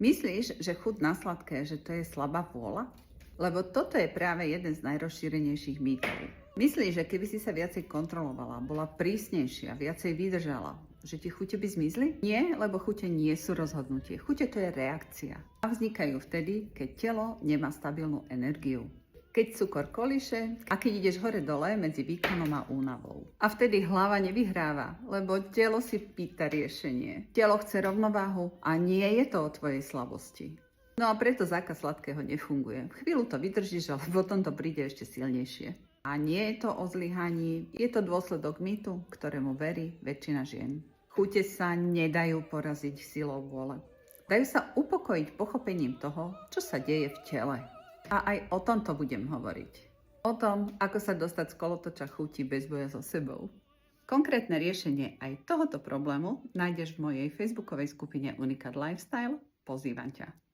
Myslíš, že chuť na sladké, že to je slabá vôľa? Lebo toto je práve jeden z najrozšírenejších mýtov. Myslíš, že keby si sa viacej kontrolovala, bola prísnejšia, viacej vydržala, že ti chute by zmizli? Nie, lebo chute nie sú rozhodnutie. Chute to je reakcia. A vznikajú vtedy, keď telo nemá stabilnú energiu. Keď cukor kolíše a keď ideš hore-dole medzi výkonom a únavou. A vtedy hlava nevyhráva, lebo telo si pýta riešenie. Telo chce rovnováhu a nie je to o tvojej slabosti. No a preto zákaz sladkého nefunguje. Chvíľu to vydržíš, ale potom to príde ešte silnejšie. A nie je to o zlyhaní, je to dôsledok mýtu, ktorému verí väčšina žien. Chute sa nedajú poraziť silou vôle. Dajú sa upokojiť pochopením toho, čo sa deje v tele. A aj o tomto budem hovoriť. O tom, ako sa dostať z kolotoča chuti bez boja so sebou. Konkrétne riešenie aj tohoto problému nájdeš v mojej facebookovej skupine Unikat Lifestyle. Pozývam ťa.